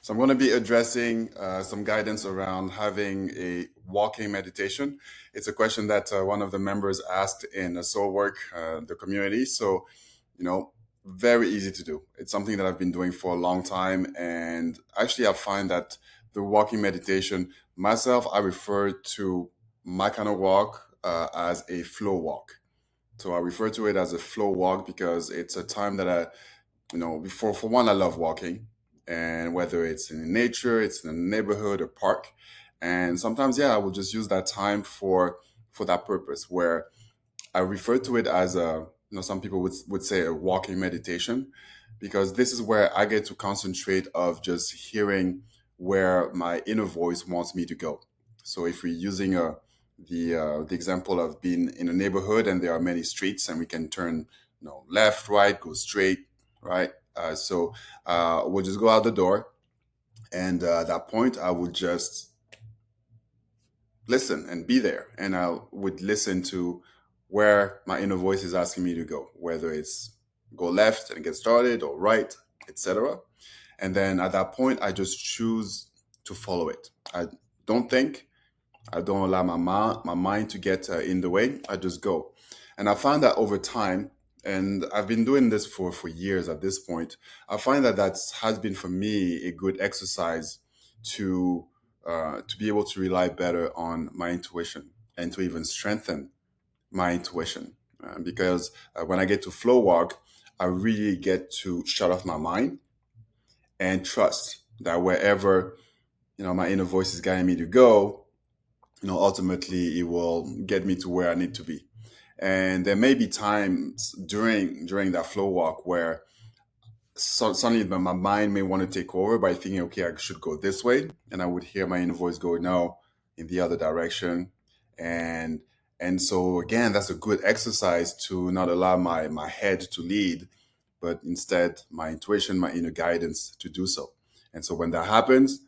So I'm going to be addressing some guidance around having a walking meditation. It's a question that one of the members asked in Soul Work, the community. So, you know, very easy to do. It's something that I've been doing for a long time. And actually, I find that the walking meditation, myself, I refer to my kind of walk as a flow walk. So I refer to it as a flow walk because it's a time that before for one, I love walking, and whether it's in nature, it's in a neighborhood or park, and sometimes, yeah, I will just use that time for that purpose. Where I refer to it as some people would say a walking meditation, because this is where I get to concentrate of just hearing where my inner voice wants me to go. So if we're using the example of being in a neighborhood and there are many streets and we can turn left, right, go straight, right. So we'll just go out the door, and at that point I would just listen and be there, and I would listen to where my inner voice is asking me to go, whether it's go left and get started or right, etc. And then at that point I just choose to follow it. I don't think, I don't allow my mind to get in the way. I just go. And I found that over time, and I've been doing this for years at this point, I find that that has been for me a good exercise to to be able to rely better on my intuition and to even strengthen my intuition. Because when I get to flow walk, I really get to shut off my mind and trust that wherever my inner voice is guiding me to go, ultimately it will get me to where I need to be. And there may be times during that flow walk where suddenly my mind may want to take over by thinking, okay, I should go this way, and I would hear my inner voice go, no, in the other direction. And and so again, that's a good exercise to not allow my head to lead, but instead my intuition, my inner guidance to do so. And so when that happens,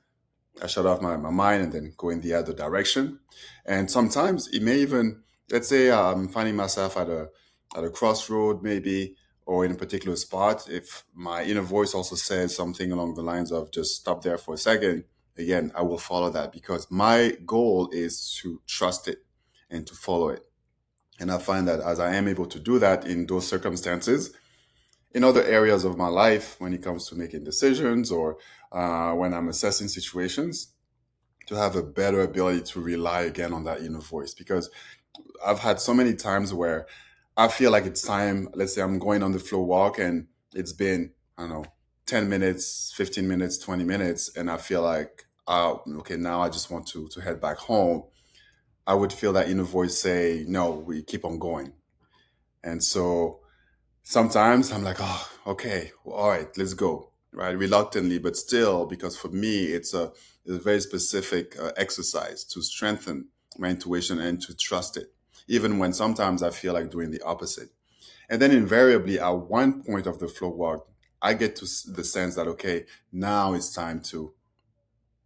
I shut off my mind and then go in the other direction. And sometimes it may even, let's say I'm finding myself at a crossroad maybe, or in a particular spot. If my inner voice also says something along the lines of just stop there for a second, again, I will follow that because my goal is to trust it and to follow it. And I find that as I am able to do that in those circumstances, in other areas of my life, when it comes to making decisions or when I'm assessing situations, to have a better ability to rely again on that inner voice. Because I've had so many times where I feel like it's time, let's say I'm going on the flow walk and it's been, I don't know, 10 minutes, 15 minutes, 20 minutes, and I feel like, okay, now I just want to head back home. I would feel that inner voice say, no, we keep on going. And so sometimes I'm like, oh, okay, well, all right, let's go, right? Reluctantly, but still, because for me, it's a very specific exercise to strengthen my intuition and to trust it, even when sometimes I feel like doing the opposite. And then invariably, at one point of the flow walk, I get to the sense that, okay, now it's time to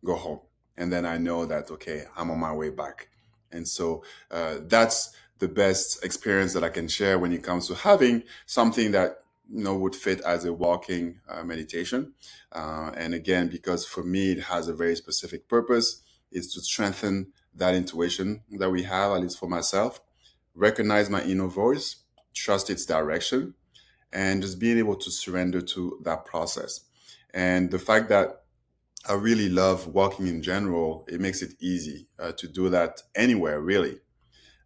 go home. And then I know that, okay, I'm on my way back. And so that's the best experience that I can share when it comes to having something that would fit as a walking meditation. And again, because for me it has a very specific purpose, is to strengthen that intuition that we have, at least for myself, recognize my inner voice, trust its direction, and just being able to surrender to that process. And the fact that I really love walking in general, it makes it easy to do that anywhere, really.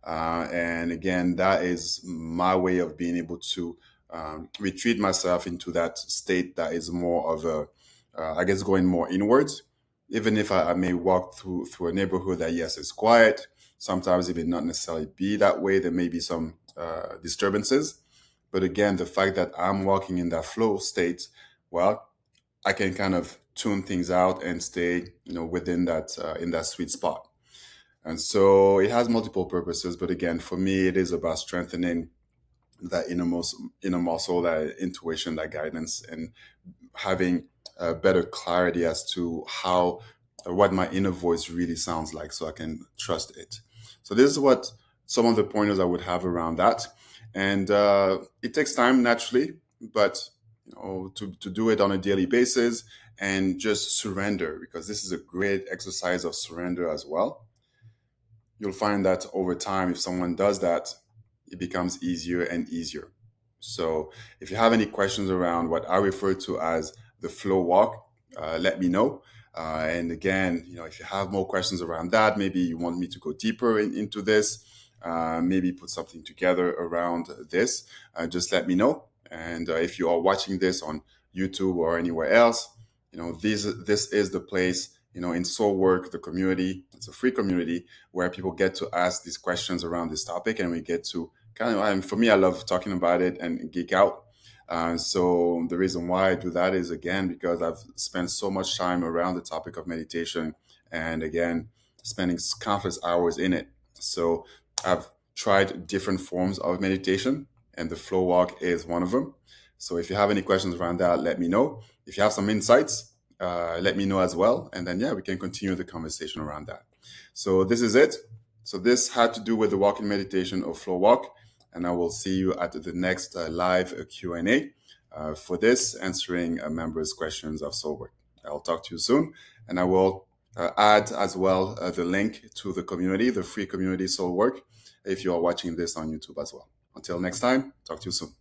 And again, that is my way of being able to retreat myself into that state that is more of a, I guess, going more inwards. Even if I may walk through a neighborhood that, yes, is quiet, sometimes it may not necessarily be that way. There may be some disturbances. But again, the fact that I'm walking in that flow state, well, I can kind of tune things out and stay, within that in that sweet spot. And so it has multiple purposes, but again, for me, it is about strengthening that inner muscle, that intuition, that guidance, and having a better clarity as to how what my inner voice really sounds like, so I can trust it. So this is what some of the pointers I would have around that, and it takes time naturally, but to do it on a daily basis and just surrender, because this is a great exercise of surrender as well. You'll find that over time, if someone does that, it becomes easier and easier. So, if you have any questions around what I refer to as the flow walk, let me know. And again, if you have more questions around that, maybe you want me to go deeper into this, maybe put something together around this, just let me know. And if you are watching this on YouTube or anywhere else, this is the place. In Soul Work, the community, it's a free community where people get to ask these questions around this topic, and we get to kind of, and for me, I love talking about it and geek out. So the reason why I do that is, again, because I've spent so much time around the topic of meditation, and again, spending countless hours in it. So I've tried different forms of meditation, and the flow walk is one of them. So if you have any questions around that, let me know. If you have some insights, let me know as well. And then, yeah, we can continue the conversation around that. So this is it. So this had to do with the walking meditation or flow walk. And I will see you at the next live Q&A for this, answering members' questions of Soul. I'll talk to you soon. And I will add as well the link to the community, the free community Soul Work, if you are watching this on YouTube as well. Until next time, talk to you soon.